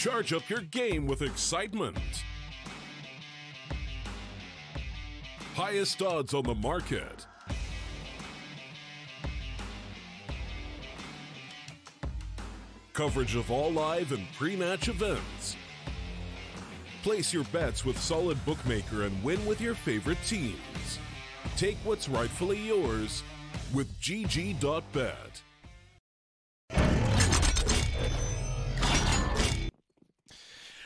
Charge up your game with excitement. Highest odds on the market. Coverage of all live and pre-match events. Place your bets with solid bookmaker and win with your favorite teams. Take what's rightfully yours with GG.bet.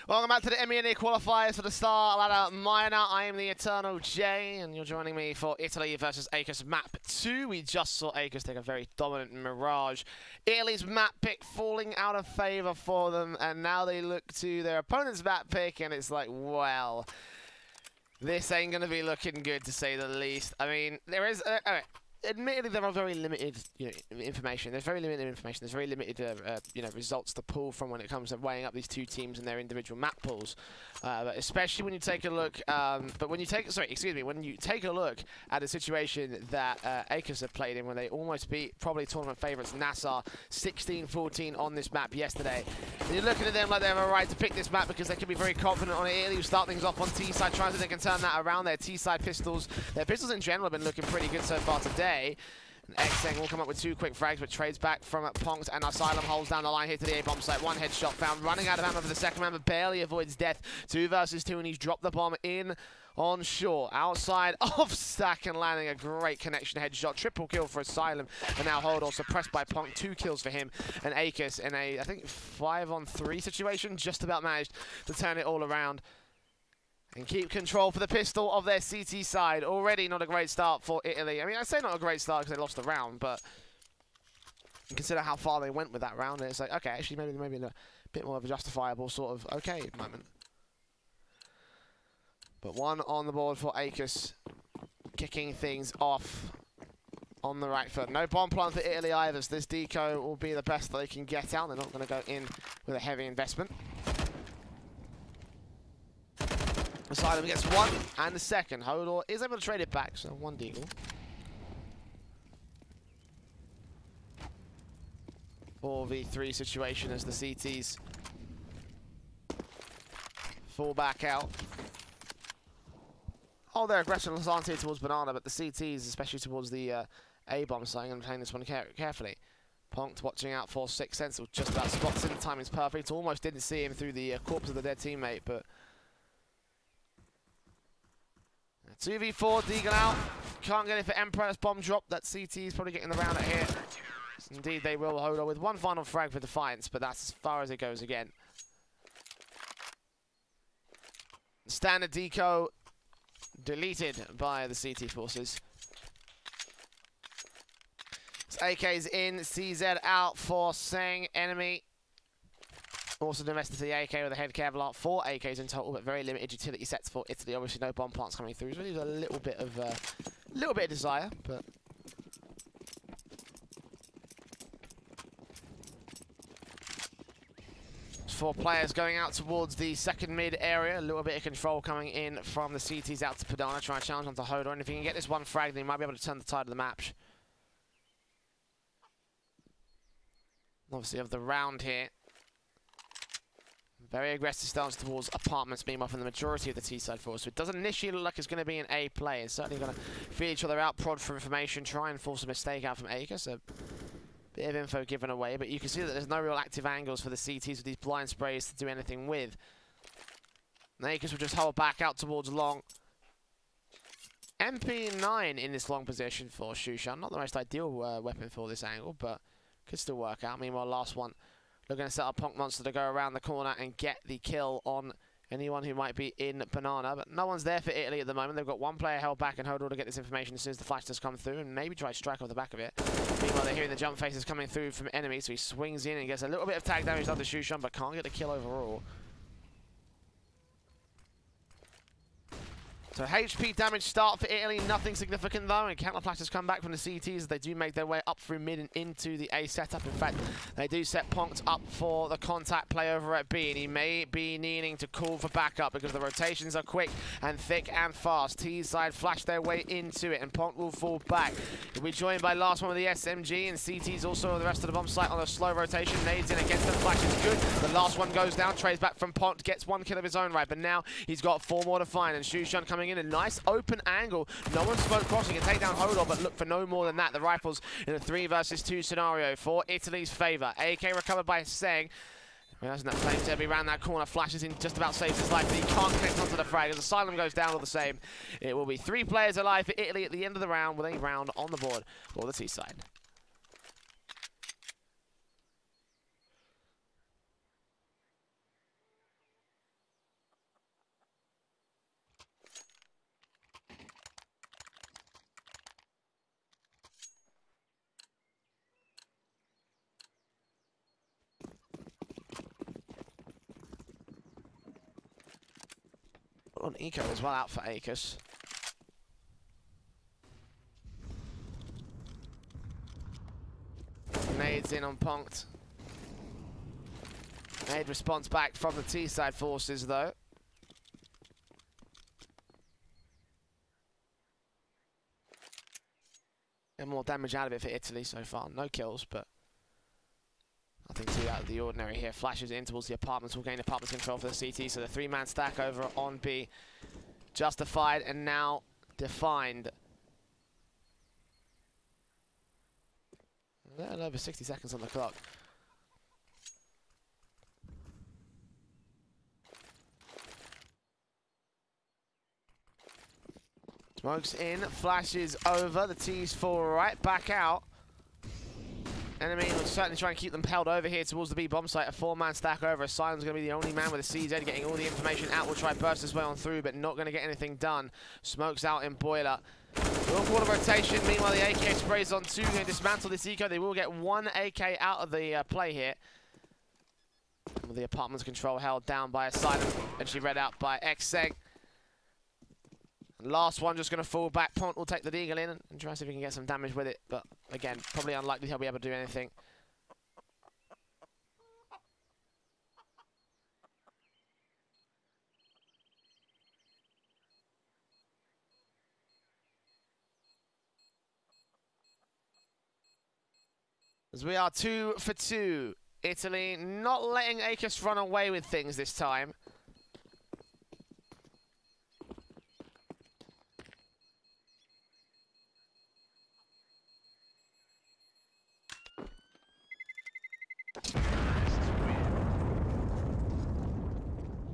Welcome back to the MENA qualifiers for the StarLadder MENA. I am the Eternal J, and you're joining me for Italy versus Aequus Map 2. We just saw Aequus take a very dominant Mirage. Italy's map pick falling out of favour for them, and now they look to their opponent's map pick, and it's like, well, this ain't going to be looking good, to say the least. I mean, there is... admittedly, there are very limited, information. There's very limited information. There's very limited, results to pull from when it comes to weighing up these two teams and their individual map pools. But especially when you take a look, when you take a look at the situation that Aequus have played in, when they almost beat probably tournament favourites Nassau 16-14 on this map yesterday. And you're looking at them like they have a right to pick this map because they can be very confident on it. Italy will start things off on T-side, trying to think they can turn that around. Their T-side pistols, their pistols in general have been looking pretty good so far today. And Xeng will come up with two quick frags, but trades back from Ponct, and Asylum holds down the line here to the A-bomb site. One headshot found, running out of ammo for the second man, but barely avoids death. 2 versus 2, and he's dropped the bomb in on shore. Outside of Stack and landing a great connection headshot. Triple kill for Asylum, and now Hodor suppressed by Ponct. 2 kills for him, and Aequus in a, I think, 5-on-3 situation, just about managed to turn it all around and keep control for the pistol of their CT side. Already not a great start for Italy. I mean, I say not a great start because they lost the round, but you consider how far they went with that round, and it's like, okay, actually maybe a bit more of a justifiable sort of okay moment. But one on the board for Aequus, kicking things off on the right foot. No bomb plant for Italy either, so this deco will be the best that they can get out. They're not going to go in with a heavy investment. Asylum gets one and the second. Hodor is able to trade it back, so 1 deagle. Four v3 situation as the CTs fall back out. Oh, their aggression was oriented towards Banana, but the CTs, especially towards the A-bomb side, I'm playing this one carefully. Ponct watching out for 6th Sense, just about spots him. Timing's perfect. Almost didn't see him through the corpse of the dead teammate, but 2v4, Deegan out. Can't get it for Emperor's bomb drop. That CT is probably getting the round out here. Indeed, they will hold on with one final frag for Defiance, but that's as far as it goes again. Standard deco deleted by the CT forces. AK's in, CZ out for Seng, enemy. Also domestic to the AK with a head Kevlar. 4 AKs in total, but very limited utility sets for Italy. Obviously, no bomb plants coming through. So there's a little bit of desire, but four players going out towards the second mid area. A little bit of control coming in from the CTs out to Padana, trying to challenge onto Hodor. And if he can get this one frag, then he might be able to turn the tide of the match. Obviously, of the round here. Very aggressive stance towards apartments, meanwhile from the majority of the T-side force. So it doesn't initially look like it's going to be an A play. It's certainly going to feed each other out, prod for information, try and force a mistake out from Aequus. A bit of info given away, but you can see that there's no real active angles for the CTs with these blind sprays to do anything with. And Aequus will just hold back out towards long. MP9 in this long position for Shushan. Not the most ideal weapon for this angle, but could still work out. Meanwhile, last one. Looking to set up Ponct Monster to go around the corner and get the kill on anyone who might be in Banana. But no one's there for Italy at the moment. They've got one player held back and Hodor to get this information as soon as the flash does come through and maybe try to strike off the back of it. Meanwhile, they're hearing the jump faces coming through from enemies, so he swings in and gets a little bit of tag damage on the Shushan, but can't get the kill overall. So HP damage start for Italy, nothing significant though, and counter flashes come back from the CTs as they do make their way up through mid and into the A setup. In fact, they do set Ponct up for the contact play over at B, and he may be needing to call for backup because the rotations are quick and thick and fast. T side flash their way into it, and Ponct will fall back. He'll be joined by last one with the SMG, and CTs also the rest of the bomb site on a slow rotation. Nades in against them, flash is good. The last one goes down, trades back from Ponct, gets one kill of his own right, but now he's got 4 more to find, and Shushan coming in a nice open angle. No one smoke crossing and take down Hodor, but look for no more than that. The rifles in a 3 versus 2 scenario for Italy's favour. AK recovered by Seng. Realizing that Flame Derby around that corner, flashes in, just about saves his life, but he can't connect onto the frag as Asylum goes down all the same. It will be 3 players alive for Italy at the end of the round with a round on the board for the T side. On Eco as well, out for Aequus. Nades in on Ponct. Nade response back from the T-side forces though. And more damage out of it for Italy so far. No kills, but nothing too out of the ordinary here. Flashes in towards the apartments. Will gain apartments control for the CT. So the 3-man stack over on B. Justified and now defined. A little over 60 seconds on the clock. Smokes in, flashes over. The T's fall right back out. Enemy will certainly try and keep them held over here towards the B bomb site. A 4-man stack over. Asylum's going to be the only man with a CZ getting all the information out. Will try burst his way on through, but not going to get anything done. Smokes out in Boiler. Little quarter rotation. Meanwhile, the AK sprays on 2. Going to dismantle this eco. They will get 1 AK out of the play here. With the apartment's control held down by Asylum. Eventually read out by Xseg. Last one just going to fall back. Ponct will take the Deagle in and try to see if he can get some damage with it. But again, probably unlikely he'll be able to do anything. As we are 2 for 2. Italy not letting Aequus run away with things this time.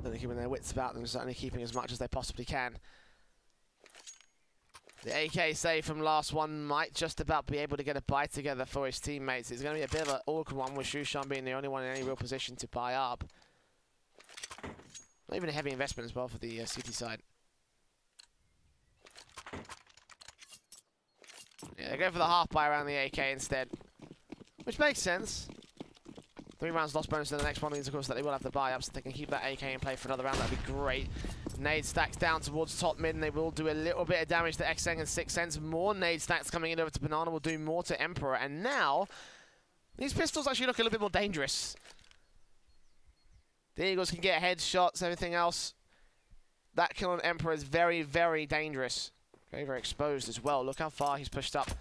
They're keeping their wits about them, certainly keeping as much as they possibly can. The AK save from last one might just about be able to get a buy together for his teammates. It's going to be a bit of an awkward one with Shushan being the only one in any real position to buy up. Not even a heavy investment as well for the CT side. Yeah, they go for the half buy around the AK instead, which makes sense. 3 rounds lost bonus in the next one means, of course, that they will have to buy up, so they can keep that AK in play for another round. That'd be great. Nade stacks down towards top mid, and they will do a little bit of damage to Xseng and 6 cents. More nade stacks coming in over to Banana will do more to Emperor. And now, these pistols actually look a little bit more dangerous. The Eagles can get headshots, everything else. That kill on Emperor is very, very dangerous. Very, very exposed as well. Look how far he's pushed up.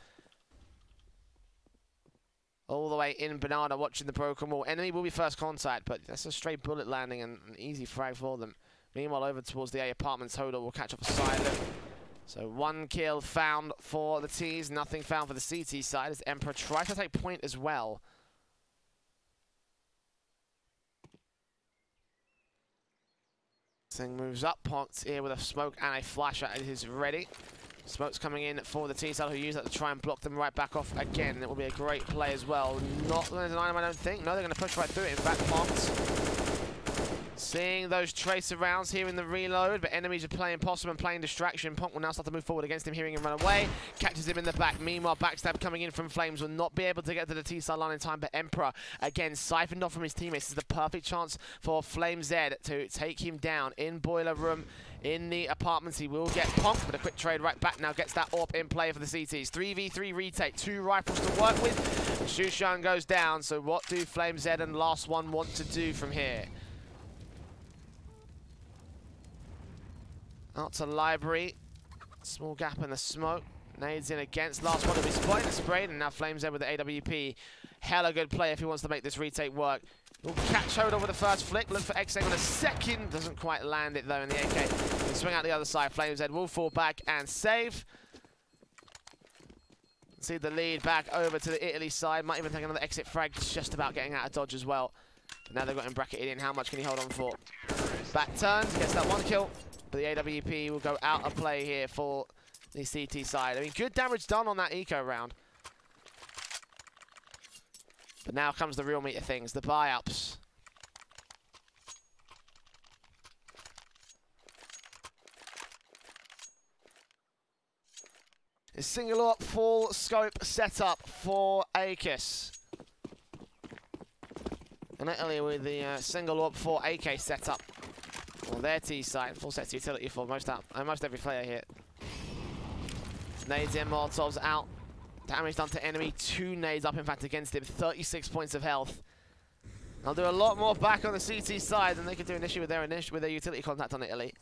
All the way in Banana, watching the broken wall. Enemy will be first contact, but that's a straight bullet landing and an easy frag for them. Meanwhile, over towards the A apartments, Hodor will catch up Asylum. So 1 kill found for the T's, nothing found for the CT side as Emperor tries to take point as well. Thing moves up, Ponct here with a smoke and a flash at his ready. Smoke's coming in for the T-side who use that to try and block them right back off again. It will be a great play as well. Not going to deny them, I don't think. No, they're going to push right through it. In fact, Ponct Seeing those tracer rounds here in the reload, but enemies are playing possum and playing distraction. Punk will now start to move forward against him, hearing him run away. Catches him in the back. Meanwhile, backstab coming in from Flames will not be able to get to the T-side line in time, but Emperor, again, siphoned off from his teammates. This is the perfect chance for Flame Z to take him down in Boiler Room. In the apartments, he will get Punk, but a quick trade right back now gets that AWP in play for the CTs. 3v3 retake, 2 rifles to work with. Shushan goes down, so what do Flame Z and Last One want to do from here? Out to Library. Small gap in the smoke. Nades in against. Last One to be spotted and sprayed, and now Flames Z with the AWP. Hella good play if he wants to make this retake work. Will catch hold over the first flick. Look for X-Aim on a second. Doesn't quite land it though in the AK. Can swing out the other side. Flames Z will fall back and save. See the lead back over to the Italy side. Might even take another exit frag. Just about getting out of dodge as well. But now they've got him bracketed in. How much can he hold on for? Back turns. Gets that 1 kill. But the AWP will go out of play here for the CT side. I mean, good damage done on that eco round. But now comes the real meat of things, the buy-ups. A single up full scope setup for Aequus. And Italy with the single up for AK setup. On their T side, full set utility for most every player here. Nades in, Molotovs out. Damage done to enemy, 2 nades up in fact against him, 36 points of health. They'll do a lot more back on the CT side than they could do initially with their utility contact on Italy.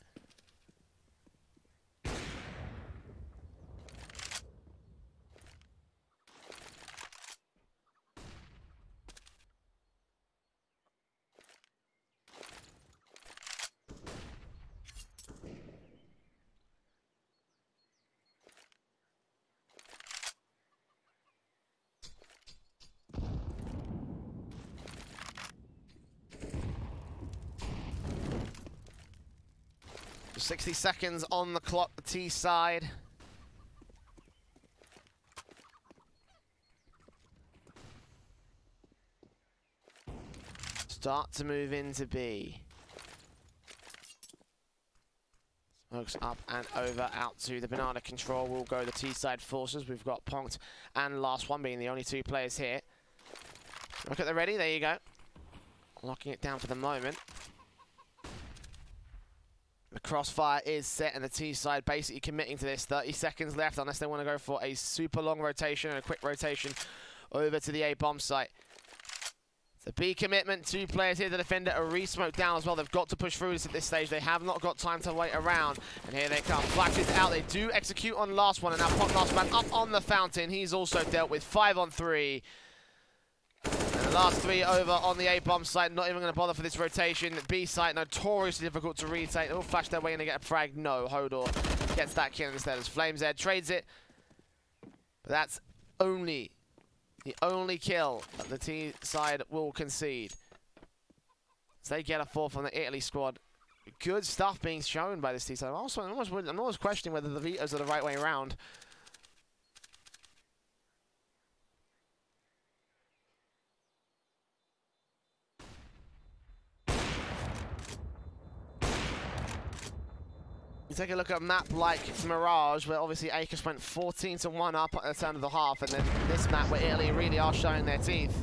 Just 60 seconds on the clock, the T side. Start to move into B. Smokes up and over out to the banana control. Will go the T side forces. We've got Ponkt and Last One being the only 2 players here. Look at the ready, there you go. Locking it down for the moment. The crossfire is set and the T side basically committing to this. 30 seconds left unless they want to go for a super long rotation and a quick rotation over to the A bomb site. The B commitment, 2 players here. The defender are re-smoked down as well. They've got to push through this at this stage. They have not got time to wait around. And here they come. Flashes out. They do execute on Last One. And now Pop Last Man up on the fountain. He's also dealt with 5 on 3. And the last 3 over on the A bomb site. Not even going to bother for this rotation. B site notoriously difficult to retake. They'll flash their way in to get a frag. No, Hodor gets that kill instead as Flames Z trades it. But that's only the only kill that the T side will concede. So they get a 4th on the Italy squad. Good stuff being shown by this T side. I'm almost questioning whether the vetoes are the right way around. You take a look at a map like Mirage, where obviously Aequus went 14-1 up at the turn of the half, and then this map where Italy really are showing their teeth.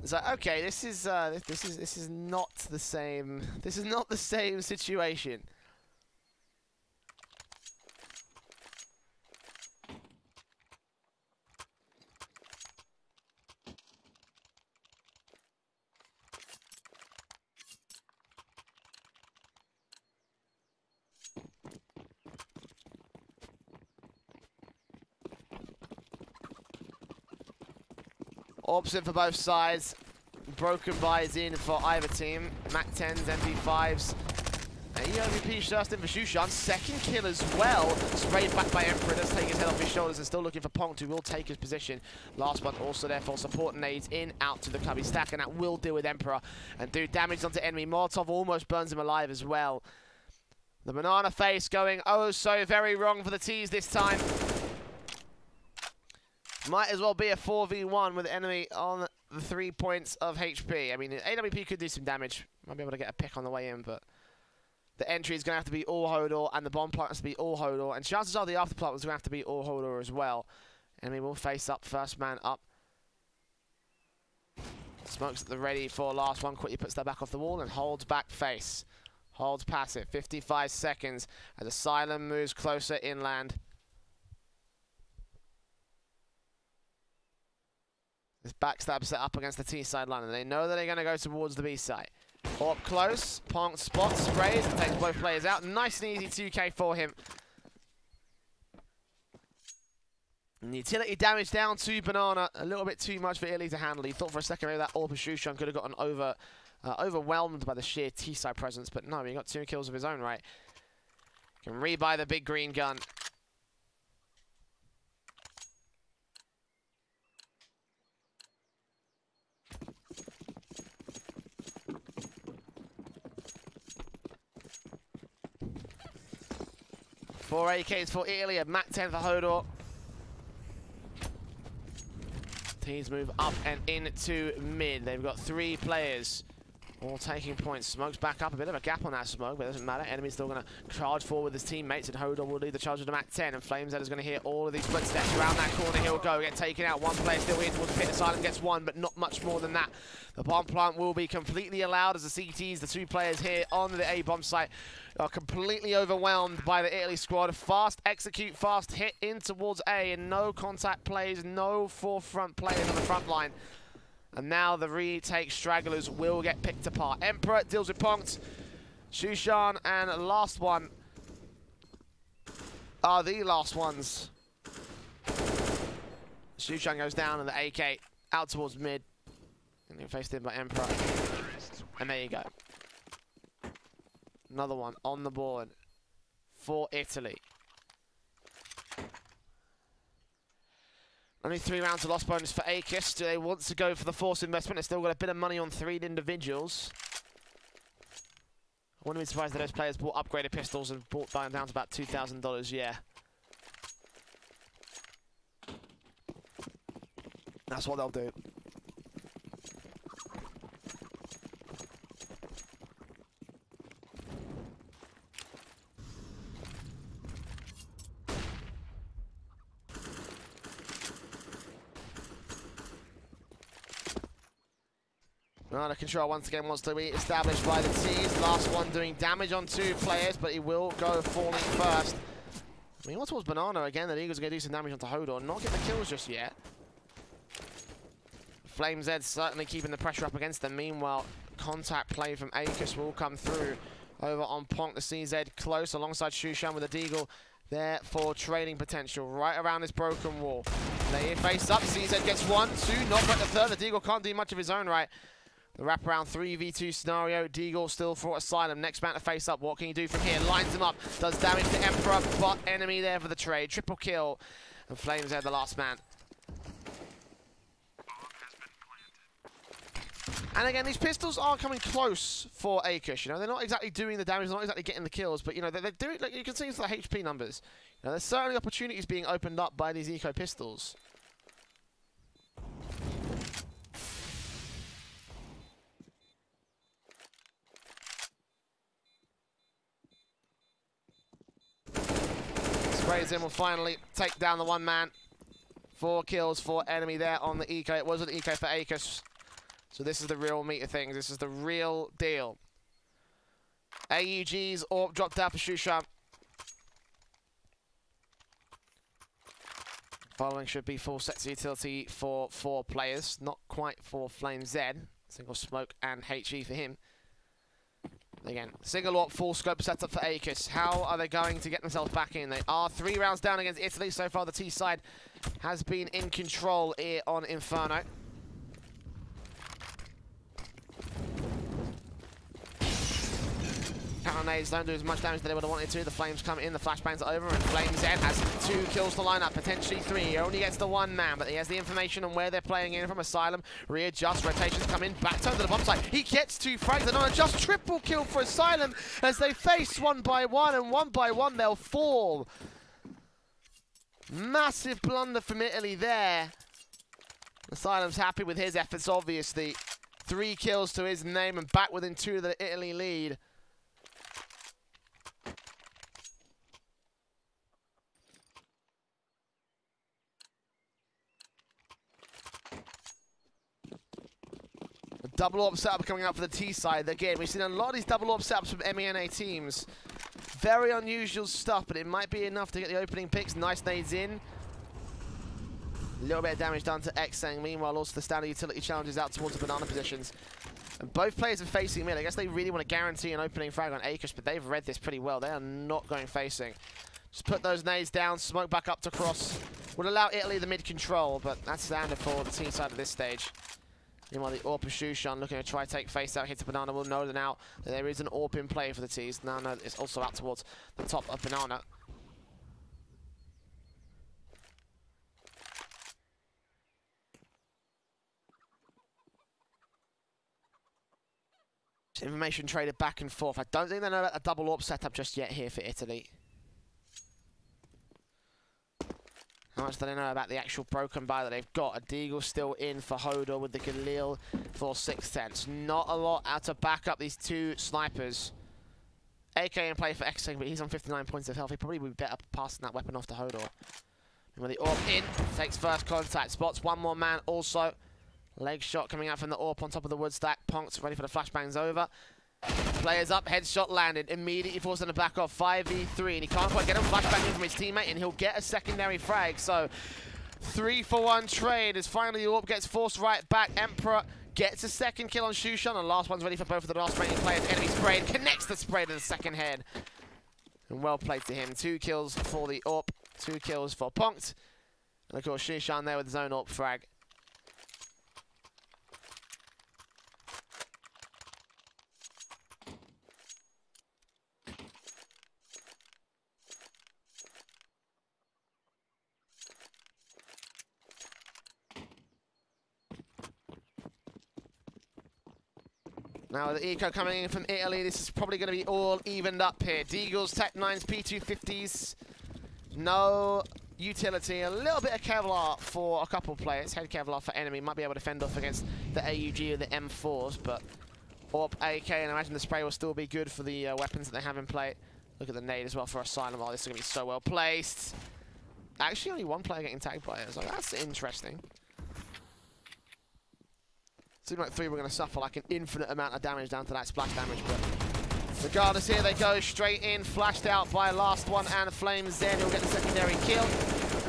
It's like, okay, this is not the same. This is not the same situation. Orbs in for both sides. Broken buys in for either team. Mac 10s, MP5s. EOVP first in for Shushan. 2nd kill as well. Sprayed back by Emperor. Does take his head off his shoulders and still looking for Ponkt, who will take his position. Last one also therefore support nades in out to the cubby stack, and that will deal with Emperor and do damage onto enemy. Molotov almost burns him alive as well. The banana face going oh so very wrong for the T's this time. Might as well be a 4v1 with the enemy on the 3 points of HP. I mean, AWP could do some damage. Might be able to get a pick on the way in, but the entry is going to have to be all Hodor, and the bomb plant has to be all Hodor, and chances are the after plant was going to have to be all Hodor as well. Enemy will face up, first man up. Smokes at the ready for last one. Quickly puts that back off the wall and holds back face. Holds passive. 55 seconds as Asylum moves closer inland. This backstab set up against the T side line, and they know that they're going to go towards the B side. Up close, Ponk spots, sprays, and takes both players out. Nice and easy 2K for him. And utility damage down to Banana. A little bit too much for Italy to handle. He thought for a second maybe that Orb of Shushan could have gotten overwhelmed by the sheer T-side presence, but no, he got 2 kills of his own, right? Can rebuy the big green gun. Four AKs for Italy, a Mat 10 for Hodor. Teams move up and into mid. They've got 3 players all taking points. Smoke's back up. A bit of a gap on that smoke, but it doesn't matter. Enemy's still going to charge forward with his teammates, and Hodor will lead the charge with the Mat 10, and FlamesZed is going to hear all of these footsteps. Around that corner he'll go, get taken out. One player still in towards the pit. Asylum gets 1, but not much more than that. The bomb plant will be completely allowed as the CTs, the 2 players here on the A bomb site, are completely overwhelmed by the Italy squad. Fast execute, fast hit in towards A, and no contact plays, no forefront players on the front line. And now the retake stragglers will get picked apart. Emperor deals with Ponkt. Shushan and last one are the last ones. Shushan goes down and the AK out towards mid. And then faced in by Emperor. And there you go. Another one on the board for Italy. Only 3 rounds of loss bonus for Aequus. Do they want to go for the force investment? They've still got a bit of money on 3 individuals. I wouldn't be surprised that those players bought upgraded pistols and bought down to about $2,000, yeah. That's what they'll do. Under control once again wants to be established by the T's. Last one doing damage on 2 players, but he will go falling first. I mean, what's towards Banana again? The Eagles are going to do some damage onto Hodor. Not get the kills just yet. FlamesZed certainly keeping the pressure up against them. Meanwhile, contact play from Aequus will come through over on Ponk. The CZ close alongside Shushan with the Deagle there for trading potential right around this broken wall. They face up. CZ gets 1, 2, not quite the third. The Deagle can't do much of his own right. The wraparound 3v2 scenario. Deagle still for Asylum. Next man to face up. What can he do from here? Lines him up. Does damage to Emperor, but enemy there for the trade. Triple kill. And FlamesZed the last man. And again, these pistols are coming close for Aequus. You know, they're not exactly doing the damage, they're not exactly getting the kills, but you know, they're doing, like you can see for the HP numbers. You know, there's certainly opportunities being opened up by these eco pistols. Sprays in will finally take down the 1 man. 4 kills for enemy there on the eco. It wasn't eco for Aequus. So this is the real meat of things. This is the real deal. AUG's Orb dropped out for Shushan. Following should be full sets of utility for 4 players. Not quite for FlamesZed. Single smoke and HE for him. Again, single AWP, full scope setup for Aequus. How are they going to get themselves back in? They are 3 rounds down against Italy. So far, the T side has been in control here on Inferno. Cannonades don't do as much damage as they would have wanted to. The flames come in, the flashbangs are over, and FlamesZed has 2 kills to line up, potentially 3. He only gets the 1 man, but he has the information on where they're playing in from Asylum. Readjust, rotations come in, back turn to the bomb site. He gets 2 frags, and on a just triple kill for Asylum as they face 1 by 1, and 1 by 1 they'll fall. Massive blunder from Italy there. Asylum's happy with his efforts, obviously. 3 kills to his name and back within 2 of the Italy lead. A double AWP setup coming out for the T side. Again, we've seen a lot of these double AWP setups from MENA teams. Very unusual stuff, but it might be enough to get the opening picks. Nice nades in. A little bit of damage done to Xeng. Meanwhile, also the standard utility challenges out towards the banana positions. And both players are facing mid. I guess they really want to guarantee an opening frag on Aequus, but they've read this pretty well. They are not going facing. Just put those nades down, smoke back up to cross. Would allow Italy the mid control, but that's standard for the team side at this stage. Meanwhile, the AWP of Shushan looking to try to take face out, hit the banana. We'll know now that there is an AWP in play for the T's. Now, no, it's also out towards the top of banana. Information traded back and forth. I don't think they know about a double AWP setup just yet here for Italy. How much do they know about the actual broken buy that they've got? A Deagle still in for Hodor with the Galil for 610s. Not a lot out to back up these 2 snipers. AK in play for Xeng, but he's on 59 points of health. He probably would be better passing that weapon off to Hodor. And with the AWP in, takes first contact. Spots one more man also. Leg shot coming out from the AWP on top of the wood stack. Punk's ready for the flashbangs over. Players up, headshot landed. Immediately forced him to back off 5v3, and he can't quite get him flashbang in from his teammate, and he'll get a secondary frag. So 3-for-1 trade as finally the AWP gets forced right back. Emperor gets a second kill on Shushan, and last one's ready for both of the last remaining players. Enemy sprayed, connects the spray to the second head. And well played to him. 2 kills for the AWP, 2 kills for Punked. And of course Shushan there with his own AWP frag. Now the eco coming in from Italy, this is probably going to be all evened up here. Deagles, Tech 9s, P250s, no utility. A little bit of Kevlar for a couple players. Head Kevlar for enemy, might be able to fend off against the AUG or the M4s, but AWP, AK, and I imagine the spray will still be good for the weapons that they have in play. Look at the nade as well for Asylum. Oh, this is going to be so well placed. Actually, only 1 player getting tagged by it. So that's interesting. Seemed like 3 were going to suffer like an infinite amount of damage down to that splash damage, but regardless, here they go, straight in, flashed out by last one, and Flames Zen, he'll get the secondary kill.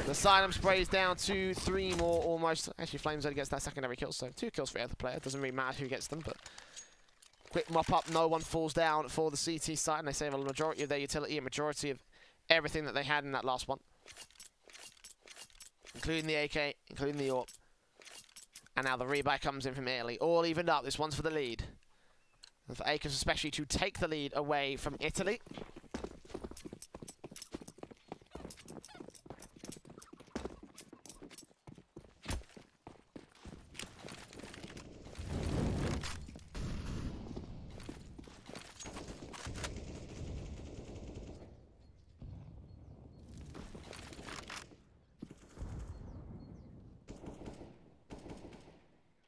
The Asylum sprays down to 3 more almost. Actually, Flames Zen gets that secondary kill, so 2 kills for the other player. Doesn't really matter who gets them, but quick mop up, no one falls down for the CT side, and they save a majority of their utility, a majority of everything that they had in that last one. Including the AK, including the AWP. And now the rebuy comes in from Italy. All evened up. This one's for the lead. And for Aequus especially to take the lead away from Italy.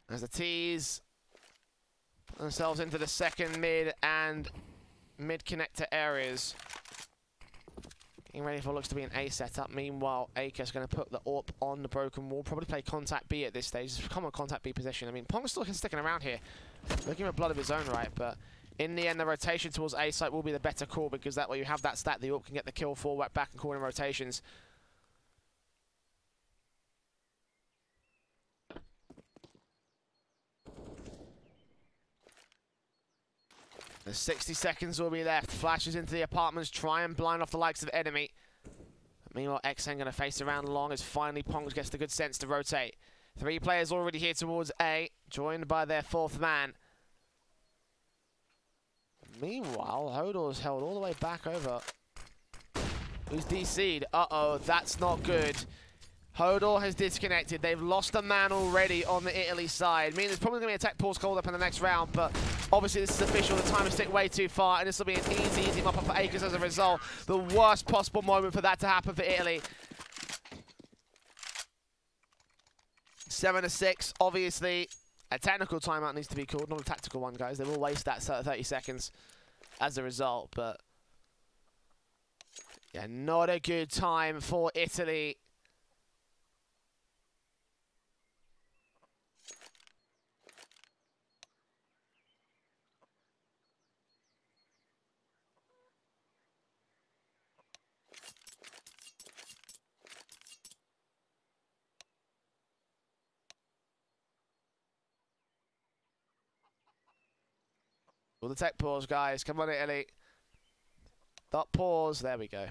As the T's put themselves into the second mid and mid connector areas. Getting ready for what looks to be an A setup. Meanwhile, Aequus going to put the AWP on the broken wall. Probably play contact B at this stage. It's become a contact B position. I mean, Pong's still sticking around here. Looking for blood of his own right, but in the end, the rotation towards A site will be the better call because that way you have that stat. The AWP can get the kill forward, back and corner rotations. The 60 seconds will be left. Flashes into the apartments, try and blind off the likes of enemy. But meanwhile, Xeng going to face around long as finally Pong gets the good sense to rotate. 3 players already here towards A, joined by their 4th man. Meanwhile, Hodor's held all the way back over. Who's DC'd? Uh-oh, that's not good. Hodor has disconnected. They've lost a man already on the Italy side. I mean, there's probably going to be a tech pause called up in the next round, but obviously this is official. The time has ticked way too far, and this will be an easy mop up for Aequus as a result. The worst possible moment for that to happen for Italy. 7-6. Obviously, a technical timeout needs to be called, not a tactical one, guys. They will waste that 30 seconds as a result, but yeah, not a good time for Italy. Well, the tech pause, guys. Come on, Italy. Dot pause. There we go.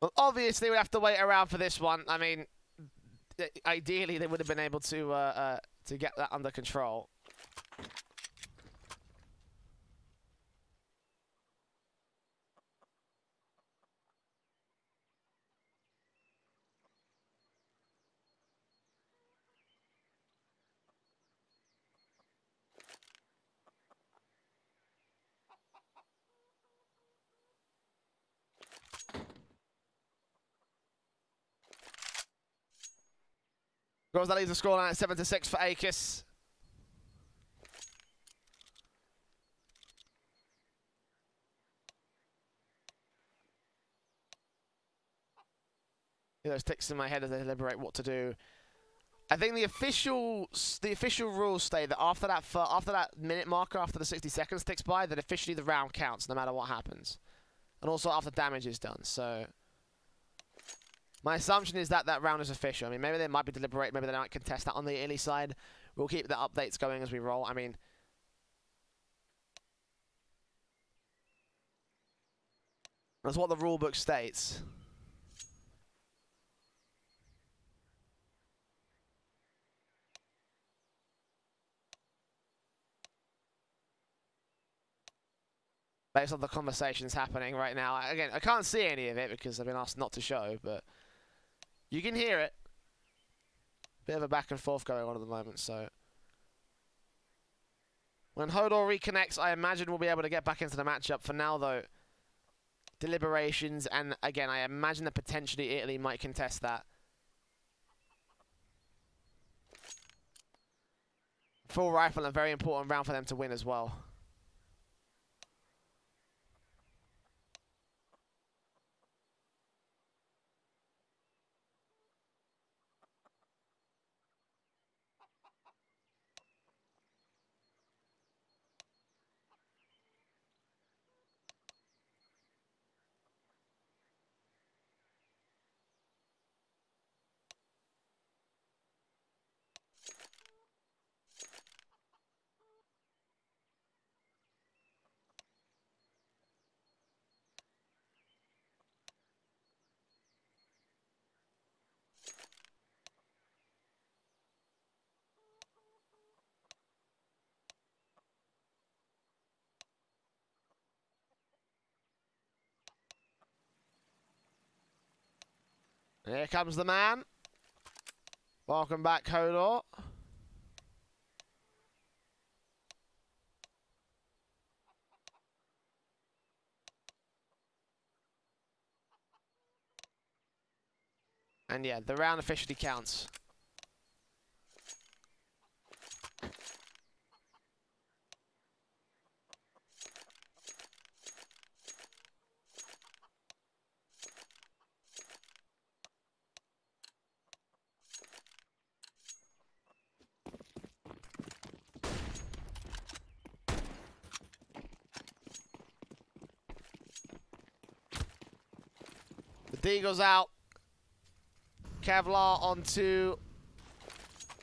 Well, obviously, we have to wait around for this one. I mean, ideally, they would have been able to get that under control. Of course, that leaves the scoreline at 7-6 for Aequus. Those ticks in my head as I deliberate what to do. I think the official rules state that after that minute marker, after the 60 seconds ticks by, that officially the round counts no matter what happens, and also after damage is done. So my assumption is that that round is official. I mean, maybe they might be deliberate, maybe they might contest that on the Italy side. We'll keep the updates going as we roll. I mean, that's what the rule book states. Based on the conversations happening right now. Again, I can't see any of it because I've been asked not to show, but you can hear it. Bit of a back and forth going on at the moment, so when Hodor reconnects, I imagine we'll be able to get back into the matchup. For now, though, deliberations, and again, I imagine that potentially Italy might contest that. Full rifle, a very important round for them to win as well. Here comes the man. Welcome back, Hodor. And yeah, the round officially counts. The Deagle's out. Kevlar on 2.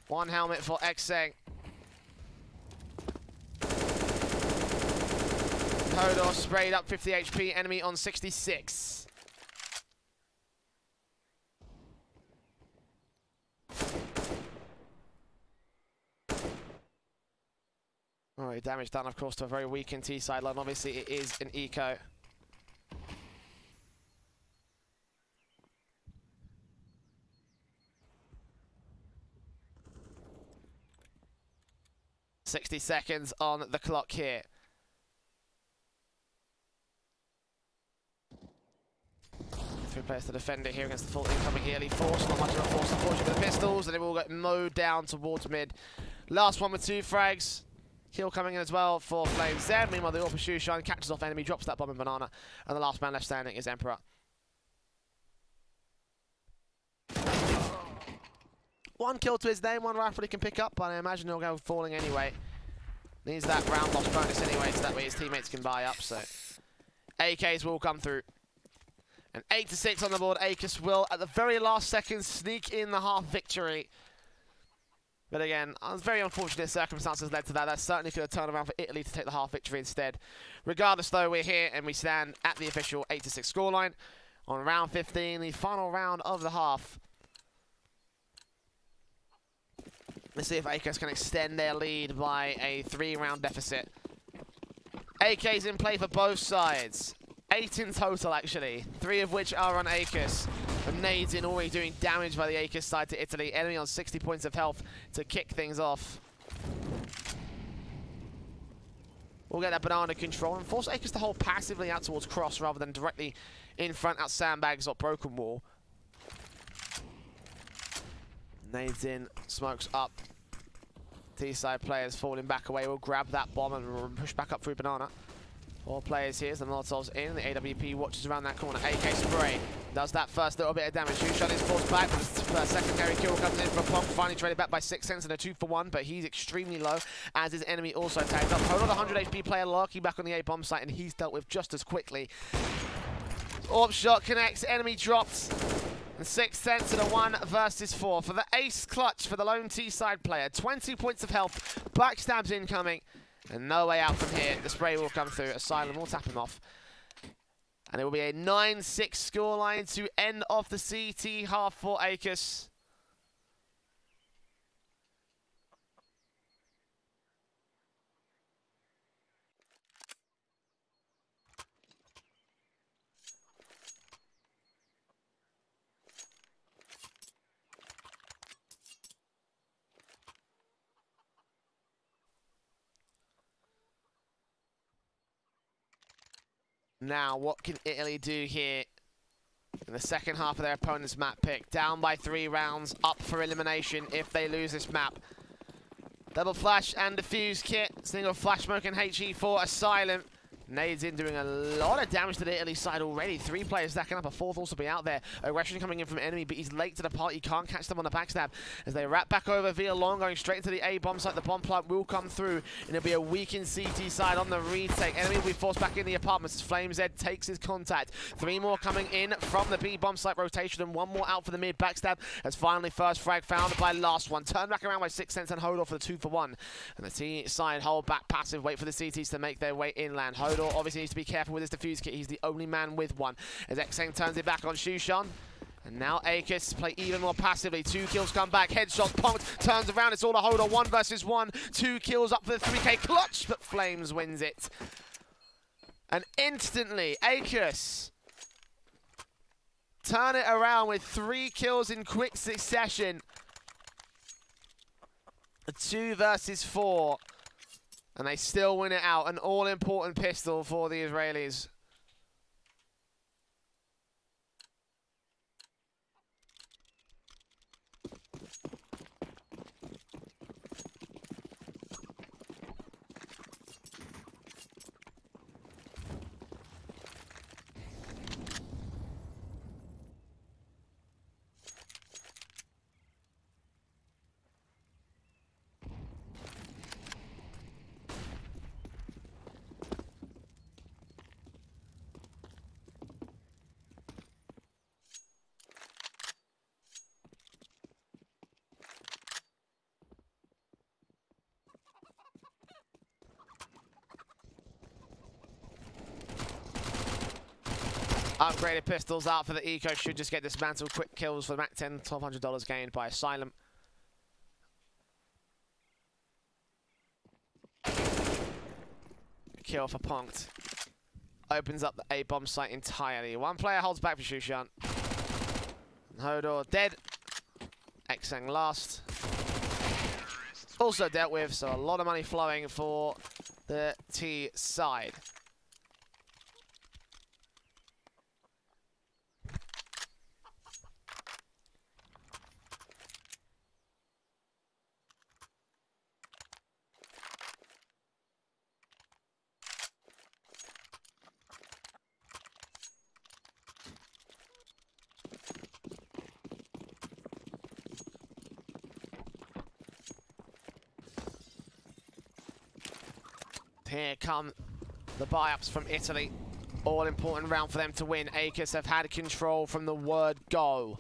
1 helmet for Xeng. Hodor sprayed up 50 HP, enemy on 66. Alright, damage done, of course, to a very weakened T sideline. Obviously, it is an eco. 60 seconds on the clock here. Three players to defend it here against the full incoming early force. Not much of a force, unfortunately, for the pistols, and it will get mowed down towards mid. Last one with 2 frags. Kill coming in as well for Flame Z. Meanwhile, the AWP Shushan catches off enemy, drops that bomb in Banana, and the last man left standing is Emperor. One kill to his name, one rifle he can pick up, but I imagine he'll go falling anyway. Needs that round loss bonus anyway, so that way his teammates can buy up. So AKs will come through. And 8-6 on the board. Aequus will, at the very last second, sneak in the half victory. But again, very unfortunate circumstances led to that. That certainly could have turned around for Italy to take the half victory instead. Regardless, though, we're here and we stand at the official 8-6 scoreline on round 15, the final round of the half. Let's see if Aequus can extend their lead by a 3-round deficit. AK's in play for both sides. 8 in total, actually. 3 of which are on Aequus. And nades in, already doing damage by the Aequus side to Italy. Enemy on 60 points of health to kick things off. We'll get that banana control and force Aequus to hold passively out towards cross rather than directly in front out sandbags or broken wall. Nades in, smokes up. T-side players falling back away. We'll grab that bomb and push back up through banana. 4 players here, the Molotov's in, the AWP watches around that corner. AK spray does that first little bit of damage. Shushan is forced back, but the secondary kill comes in for Punk, finally traded back by 6 cents and a 2-for-1, but he's extremely low, as his enemy also tagged up. Hold on, the 100 HP player lurking back on the A-bomb site, and he's dealt with just as quickly. AWP shot connects, enemy dropped. And 6 cents and a 1 versus 4 for the ace clutch for the lone T-side player. 20 points of health, backstabs incoming. And no way out from here. The spray will come through. Asylum will tap him off. And it will be a 9-6 scoreline to end off the CT half for Aequus. Now, what can Italy do here in the second half of their opponent's map pick? Down by 3 rounds, up for elimination if they lose this map. Double flash and defuse kit, single flash smoke and HE for Asylum. Nades in, doing a lot of damage to the Italy side already. 3 players stacking up, a 4th also be out there. Aggression coming in from enemy, but he's late to the party. Can't catch them on the backstab as they wrap back over via long, going straight into the A-bomb site. The bomb plant will come through, and it'll be a weakened CT side on the retake. Enemy will be forced back in the apartments as Flame Z takes his contact. 3 more coming in from the B-bomb site rotation, and 1 more out for the mid backstab as finally first frag found by last one. Turn back around by 6 cents and Hodor for the 2-for-1. And the T side hold back passive, wait for the CTs to make their way inland. Hodor obviously needs to be careful with his defuse kit. He's the only man with one. As Xeng turns it back on Shushan. And now Aequus play even more passively. 2 kills come back. Headshots punked. Turns around. It's all a hold on. 1 versus 1. 2 kills up for the 3K clutch. But Flames wins it. And instantly, Aequus turn it around with 3 kills in quick succession. 2 versus 4. And they still win it out. An all-important pistol for the Israelis. Upgraded pistols out for the Eco should just get dismantled. Quick kills for the Mac 10, $1,200 gained by Asylum. Kill for Punked. Opens up the A-bomb site entirely. 1 player holds back for Shushan. Hodor dead. Xeng last. also dealt with, so a lot of money flowing for the T side. Here come the buy-ups from Italy. All important round for them to win. Aequus have had control from the word go.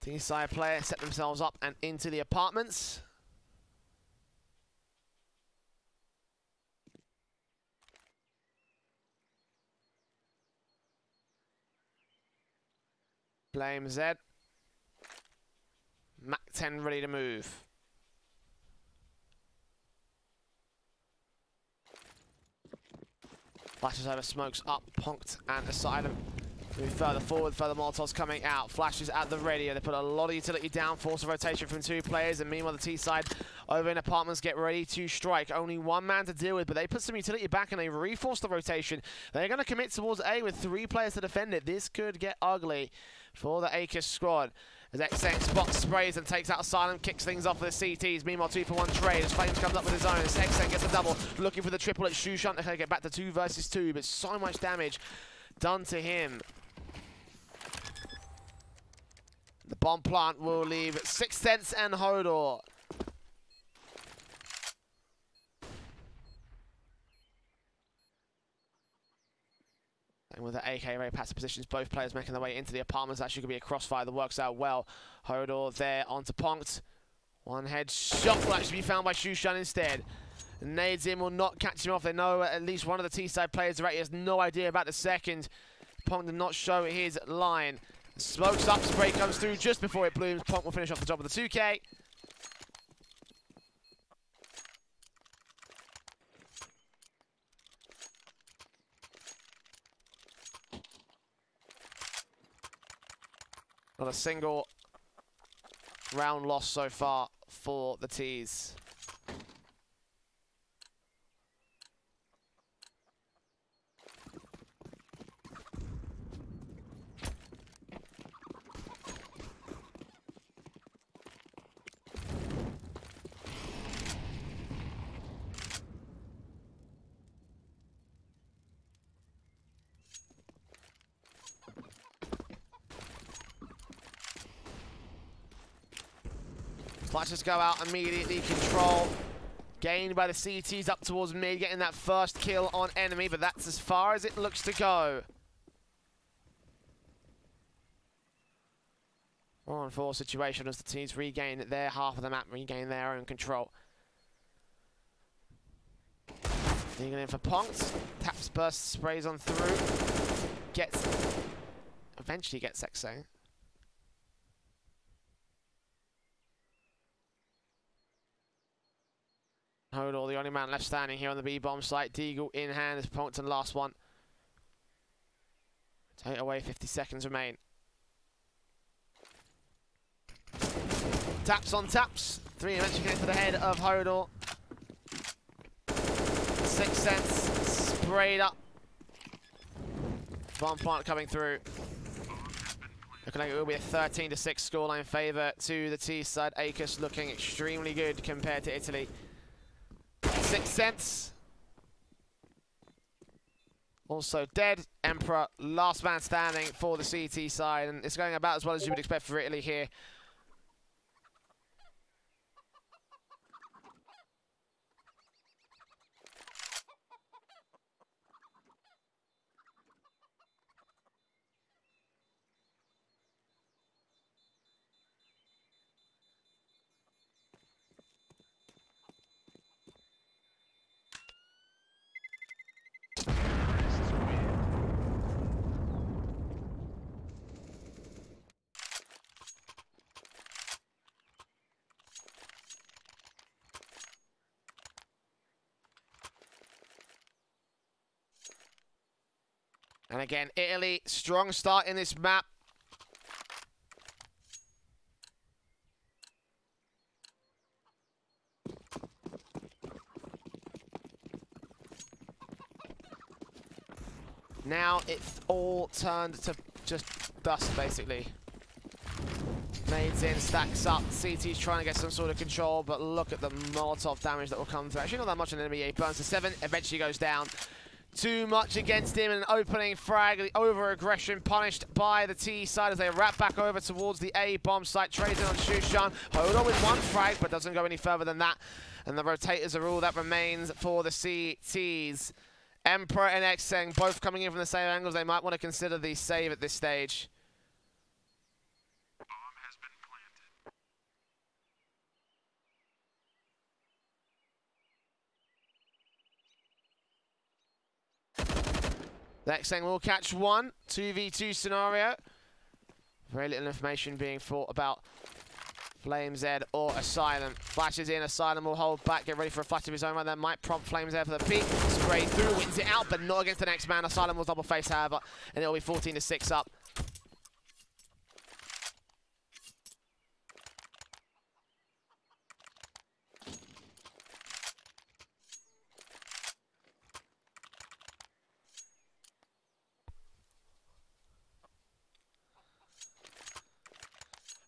T-side players set themselves up and into the apartments. Blame Z. Mac 10 ready to move. Flashes over, smokes up, Punked and Asylum. Move further forward, further Molotovs coming out. Flashes at the ready. They put a lot of utility down, force a rotation from 2 players, and meanwhile the T side over in apartments get ready to strike. Only 1 man to deal with, but they put some utility back and they reforce the rotation. They're going to commit towards A with 3 players to defend it. This could get ugly for the Aequus squad. As XN spots, sprays and takes out Asylum, kicks things off for the CTs. Meanwhile, 2-for-1 trade as Flames comes up with his own. As XN gets a double, looking for the triple at Shushan. They're going to get back to 2 versus 2, but so much damage done to him. The bomb plant will leave 6 cents and Hodor. And with the AK very passive positions, both players making their way into the apartments. Actually could be a crossfire that works out well. Hodor there onto Punked. One headshot will actually be found by Shushan instead. Nades in will not catch him off. They know at least one of the T-side players already has no idea about the second. Punked did not show his line. Smokes up, spray comes through just before it blooms. Punked will finish off the job with the 2K. Not a single round loss so far for the T's. Flashes go out immediately, control gained by the CTs up towards mid, getting that first kill on enemy, but that's as far as it looks to go. 4-on-4 situation as the teams regain their half of the map, regain their own control. Digging in for Punked, taps, bursts, sprays on through, eventually gets XA. Hodor, the only man left standing here on the B-bomb site. Deagle in hand as Punked and last one. Take away, 50 seconds remain. Taps on taps. 3 eventually came to the head of Hodor. 6 cents sprayed up. Bomb plant coming through. Looking like it will be a 13-6 scoreline favour to the T side. Aequus looking extremely good compared to Italy. 6 cents. Also dead. Emperor, last man standing for the CT side, and it's going about as well as you would expect for Italy here. And again, Italy, strong start in this map. Now it's all turned to just dust, basically. Nades in, stacks up. CT's trying to get some sort of control, but look at the Molotov damage that will come through. Actually, not that much on enemy. He burns to 7, eventually goes down. Too much against him, an opening frag. The over-aggression punished by the T side as they wrap back over towards the A bomb site. Trades in on Shushan. Hold on with one frag, but doesn't go any further than that. And the rotators are all that remains for the CTs. Emperor and Xeng both coming in from the same angles. They might want to consider the save at this stage. Xeng will catch one. 2v2 scenario. Very little information being thought about Flame Z or Asylum. Flashes in, Asylum will hold back, get ready for a flash of his own right there. Might prompt Flame Z for the peak. Spray through, wins it out, but not against the next man. Asylum will double face, however, and it'll be 14-6 up.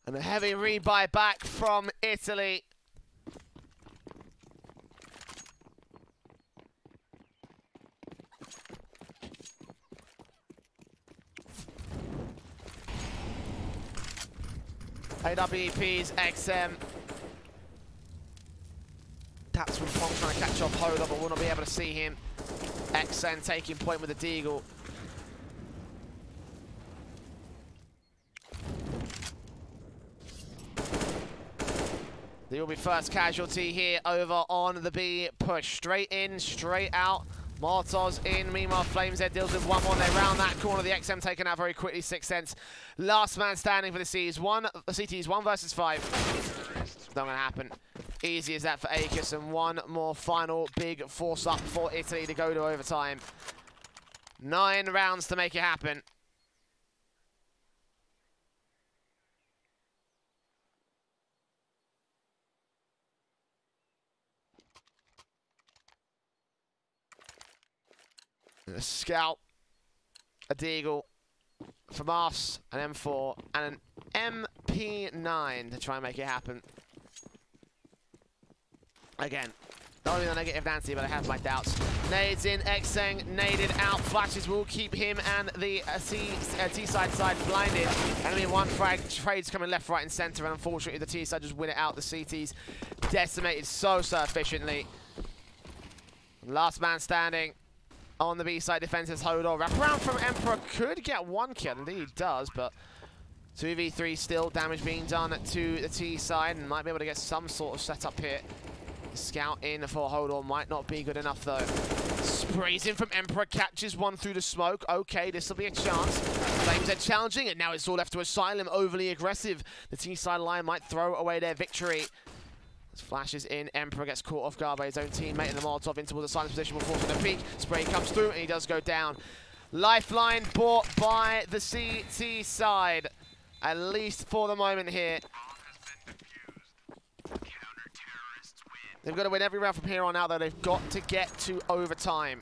And a heavy rebuy back from Italy. AWP's XM. That's from Pong trying to catch off Hoda, but will not be able to see him. XM taking point with the Deagle. There will be first casualty here over on the B push. Straight in, straight out. Molotov's in. Meanwhile, Flames Head deals with one more. They round that corner. The XM taken out very quickly. 6 cents. Last man standing for the C's. The CT's 1 versus 5. Not going to happen. Easy as that for Aequus. And one more final big force up for Italy to go to overtime. 9 rounds to make it happen. A Scout, a Deagle, from us, an M4, and an MP9 to try and make it happen. Again, not only the negative Nancy, but I have my doubts. Nades in, Xeng, naded out, flashes will keep him and the T-side blinded. Enemy 1 frag, trades coming left, right, and center, and unfortunately the T-side just win it out. The CT's decimated so efficiently. Last man standing. On the B side, defenses hold on. Wrap around from Emperor could get 1 kill. Indeed, he does, but 2v3 still. Damage being done to the T side, and might be able to get some sort of setup here. Scout in for hold on. Might not be good enough, though. Sprays in from Emperor, catches one through the smoke. Okay, this will be a chance. Flames are challenging, and now it's all left to Asylum. Overly aggressive. The T side line might throw away their victory. Flashes in, Emperor gets caught off guard by his own teammate, and the Molotov in towards the silence position will force him to peak. Spray comes through, and he does go down. Lifeline bought by the CT side, at least for the moment here. They've got to win every round from here on out, though. They've got to get to overtime.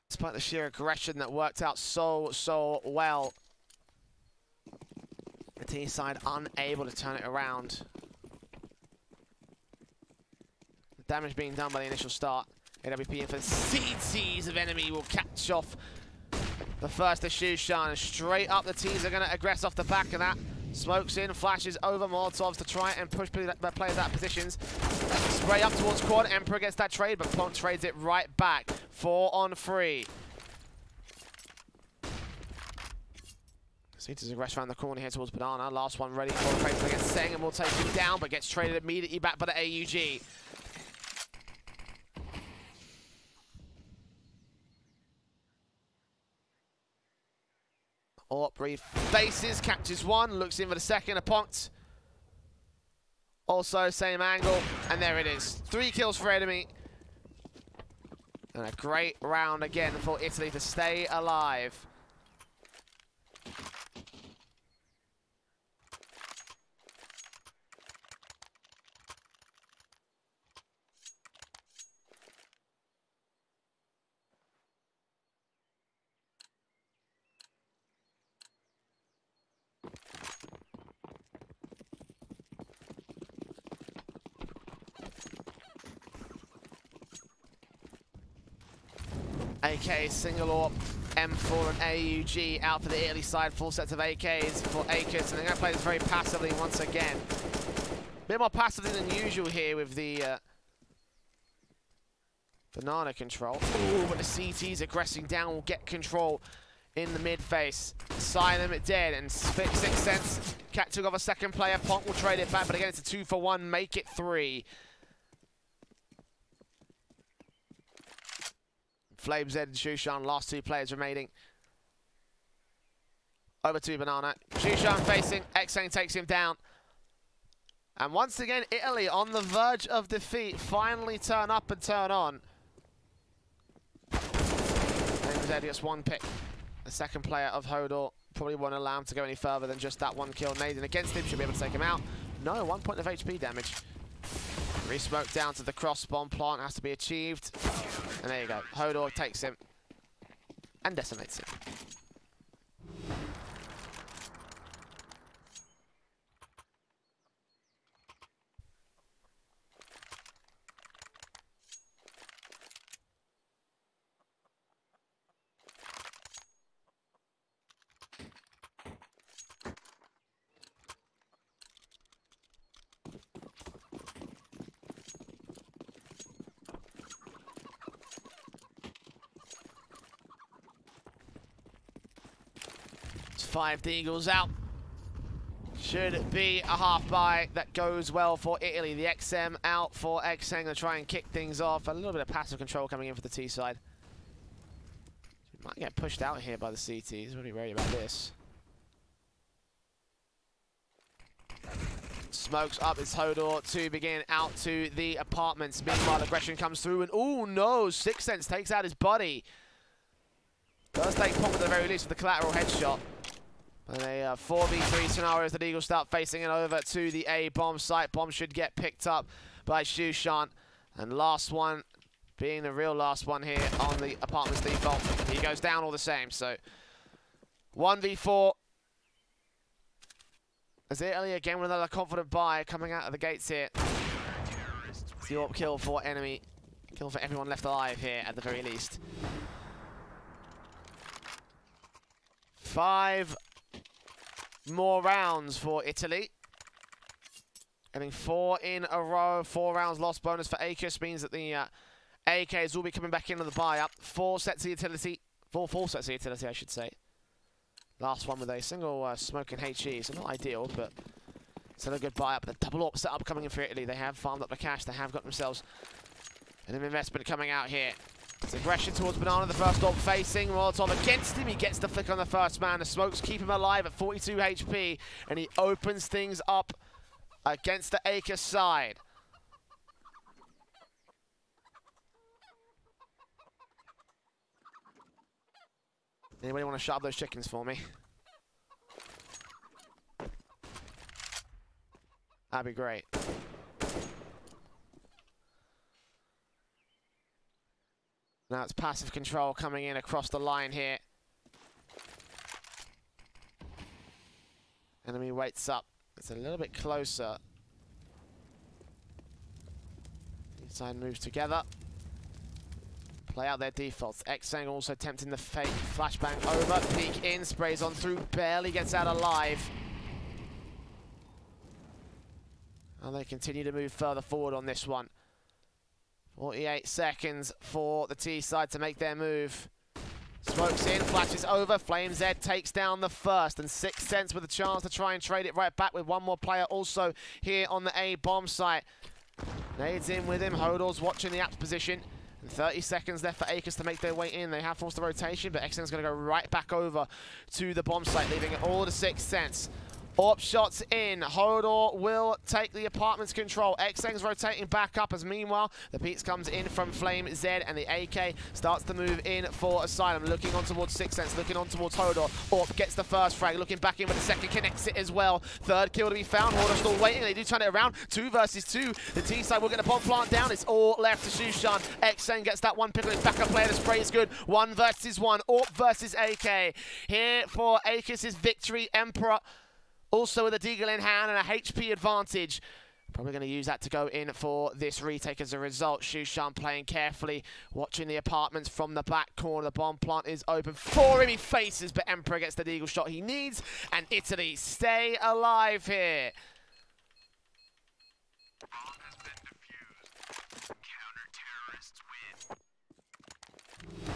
Despite the sheer aggression that worked out so well. The T side unable to turn it around. The damage being done by the initial start. AWP in for the CTs of enemy will catch off the first of Shushan. Straight up, the T's are going to aggress off the back of that. Smokes in, flashes over Molotovs to try and push players out of positions. Spray up towards quad. Emperor gets that trade, but Plonk trades it right back. 4 on 3. Cetus aggress around the corner here towards Banana. Last one ready for the trade against Seng, and will take him down, but gets traded immediately back by the AUG. Aubrey faces, catches one, looks in for the second, a punked. Also, same angle, and there it is. 3 kills for enemy. And a great round again for Italy to stay alive. AK single AWP, M4 and AUG out for the Italy side. 4 sets of AKs for Aequus, and they're going to play this very passively once again. A bit more passively than usual here with the banana control. Ooh, but the CT's aggressing down will get control in the mid face. Silent it dead, and 6th Sense. Cat took off a second player. Ponk will trade it back, but again it's a 2 for 1. Make it 3. FlameZ and Shushan, last 2 players remaining. Over to Banana. Shushan facing, Xang takes him down. And once again, Italy on the verge of defeat, finally turn up and turn on. FlameZ gets 1 pick. The second player of Hodor probably won't allow him to go any further than just that 1 kill. Naden against him, should be able to take him out. No, 1 point of HP damage. Resmoke down to the cross bomb plant, has to be achieved. And there you go. Hodor takes him and decimates him. It's 5 Deagles out. Should be a half buy that goes well for Italy. The XM out for Xang to try and kick things off. A little bit of passive control coming in for the T side. Might get pushed out here by the CTs. Really worried about this. Smokes up, it's Hodor to begin out to the apartments. Meanwhile, aggression comes through and oh no, 6th Sense takes out his buddy. Does take Pop at the very least with the collateral headshot. And a 4v3 scenario as the Eagles start facing it over to the A bomb site. Bomb should get picked up by Shushan. And last one being the real last one here on the apartment's default. He goes down all the same, so 1v4. As Italy again with another confident buy coming out of the gates here. It's the AWP kill for enemy. Kill for everyone left alive here at the very least. 5 more rounds for Italy. Getting 4 in a row. 4 rounds lost bonus for Aequus means that the AKs will be coming back into the buy-up. 4 sets of utility. 4 full sets of utility, I should say. Last one with a single smoking HE, so not ideal, but still a good buy-up. The double AWP setup coming in for Italy. They have farmed up the cash. They have got themselves an investment coming out here. It's aggression towards Banana, the first AWP facing. Molotov against him. He gets the flick on the first man. The smokes keep him alive at 42 HP, and he opens things up against the Aequus side. Anybody want to shut up those chickens for me? That'd be great. Now it's passive control coming in across the line here. Enemy waits up. It's a little bit closer. Each side moves together. Play out their defaults. Xang also tempting the fake flashbang over. Peek in, sprays on through, barely gets out alive. And they continue to move further forward on this one. 48 seconds for the T side to make their move. Smokes in, flashes over. FlameZ takes down the first, and 6th Sense with a chance to try and trade it right back with one more player also here on the A bomb site. Nades in with him. Hodor's watching the apps position. And 30 seconds left for Aequus to make their way in. They have forced the rotation, but Xeng's going to go right back over to the bomb site, leaving it all to 6 cents. Orb shots in. Hodor will take the apartment's control. Xeng's rotating back up as meanwhile the Pete's comes in from Flame Z and the AK starts to move in for Asylum. Looking on towards 6 cents, looking on towards Hodor. Orb gets the first frag, looking back in with the second, connects it as well. Third kill to be found. Hodor still waiting. They do turn it around. 2 versus 2. The T side will get the bomb plant down. It's all left to Shushan. Xeng gets that one pick on his backup player. The spray is good. 1 versus 1. Orb versus AK. Here for Aequus' victory. Emperor also with a deagle in hand and a HP advantage. Probably going to use that to go in for this retake as a result. Shushan playing carefully, watching the apartments from the back corner. The bomb plant is open for him. He faces, but Emperor gets the deagle shot he needs. And Italy stay alive here. Bomb has been defused. Counter-terrorists win.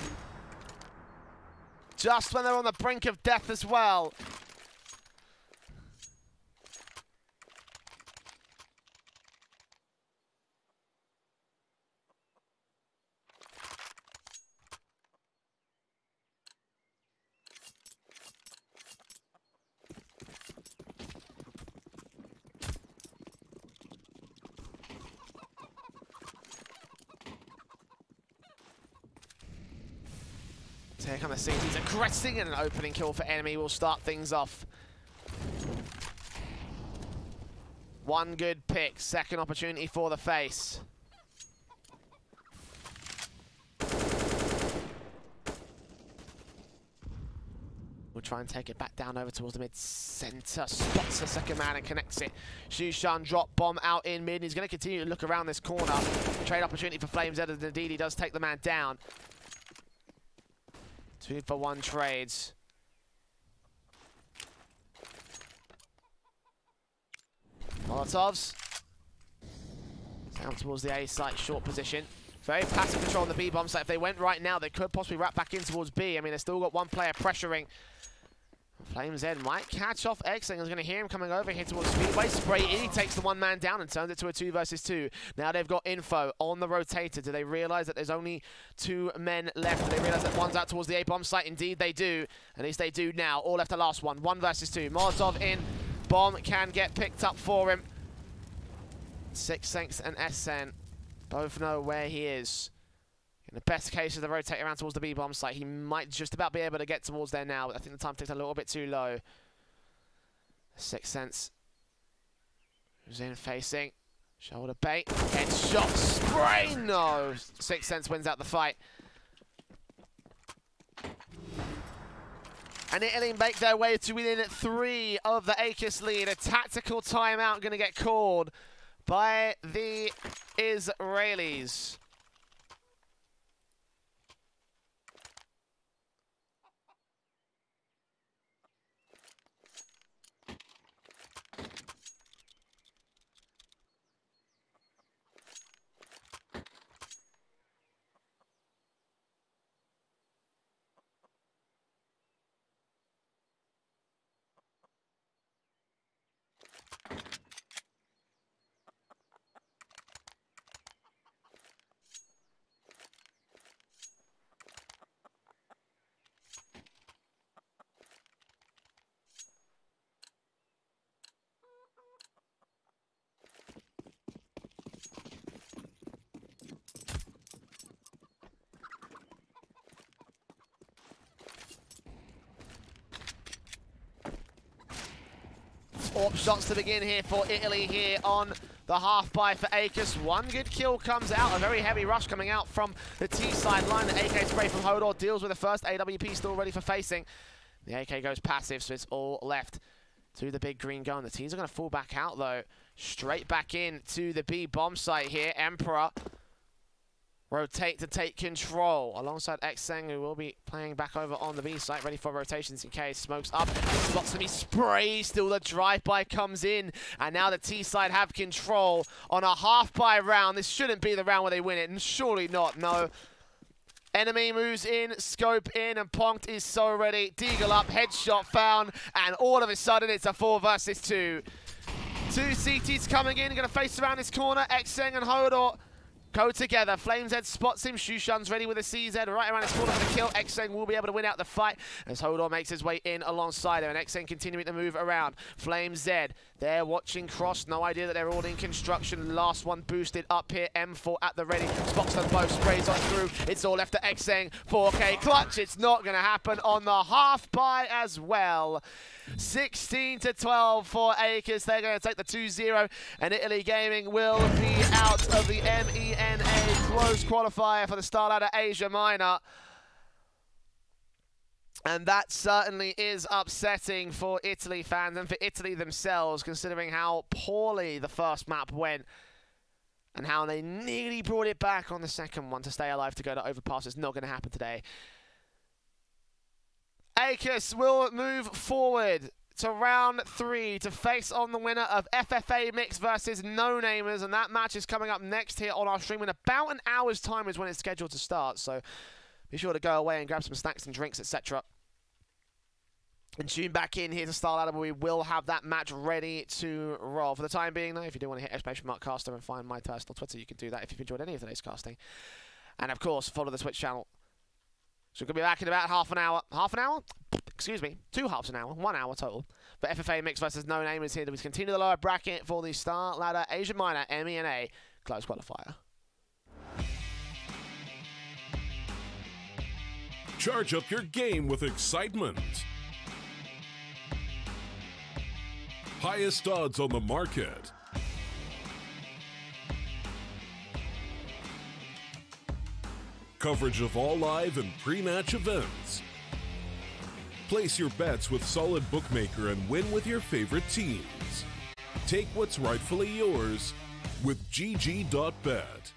Just when they're on the brink of death as well. Take on the scene. He's aggressing, and an opening kill for enemy will start things off. One good pick. Second opportunity for the face. We'll try and take it back down over towards the mid-center. Spots the second man and connects it. Shushan drop bomb out in mid. He's going to continue to look around this corner. Trade opportunity for Flames. Indeed, he does take the man down. 2 for 1 trades. Molotovs. Down towards the A site, short position. Very passive control on the B bomb site. If they went right now, they could possibly wrap back in towards B. I mean, they've still got one player pressuring. Flames Ed might catch off Xeng. Is going to hear him coming over here towards Speedway. Spray in, he takes the one man down and turns it to a 2 versus 2. Now they've got info on the rotator. Do they realize that there's only 2 men left? Do they realize that one's out towards the A bomb site? Indeed they do. At least they do now. All left the last one. 1 versus 2. Molotov in. Bomb can get picked up for him. 6 Senks and SN both know where he is. In the best case of the rotate around towards the B bomb site, he might just about be able to get towards there now, but I think the time takes a little bit too low. 6 Sense. Who's in facing? Shoulder bait. Headshot. Spray! No! 6 Sense wins out the fight. And Italy make their way to within 3 of the Aequus lead. A tactical timeout going to get called by the Israelis. Orb shots to begin here for Italy here on the half buy for Aequus. 1 good kill comes out. A very heavy rush coming out from the T side line. The AK spray from Hodor deals with the first. AWP still ready for facing. The AK goes passive, so it's all left to the big green gun. The T's are going to fall back out though. Straight back in to the B bomb site here. Emperor rotate to take control alongside Xeng, who will be playing back over on the B site, ready for rotations in case. Smokes up, spots to be sprayed. Still the drive-by comes in, and now the T side have control on a half-by round. This shouldn't be the round where they win it, and surely not, no. Enemy moves in, scope in, and Ponkt is so ready. Deagle up, headshot found, and all of a sudden it's a 4 versus 2. 2 CTs coming in, going to face around this corner. Xeng and Hodor go together. FlameZ spots him. Shushan's ready with a CZ right around his corner for the kill. Xeng will be able to win out the fight as Hodor makes his way in alongside him. And Xeng continuing to move around. FlameZ, they're watching cross. No idea that they're all in construction. Last one boosted up here. M4 at the ready. Spots them both. Sprays on through. It's all left to Xeng. 4K clutch. It's not going to happen on the half buy as well. 16-12 for Aequus. They're going to take the 2-0, and Italy Gaming will be out of the MENA close qualifier for the StarLadder Asia Minor. And that certainly is upsetting for Italy fans and for Italy themselves, considering how poorly the first map went and how they nearly brought it back on the second one to stay alive to go to Overpass. It's not going to happen today. Aequus will move forward to round 3 to face on the winner of FFA Mix versus No Namers, and that match is coming up next here on our stream in about an hour's time is when it's scheduled to start, so be sure to go away and grab some snacks and drinks, etc. And tune back in here to StarLadder, where we will have that match ready to roll. For the time being, though, if you do want to hit !caster and find my personal Twitter, you can do that if you've enjoyed any of today's casting. And of course, follow the Twitch channel. So we're going to be back in about half an hour. Half an hour? Excuse me. 2 halves an hour. 1 hour total. But FFA Mix versus No Name is here to continue the lower bracket for the StarLadder Asia Minor MENA close qualifier. Charge up your game with excitement. Highest odds on the market. Coverage of all live and pre-match events. Place your bets with Solid Bookmaker and win with your favorite teams. Take what's rightfully yours with GG.bet.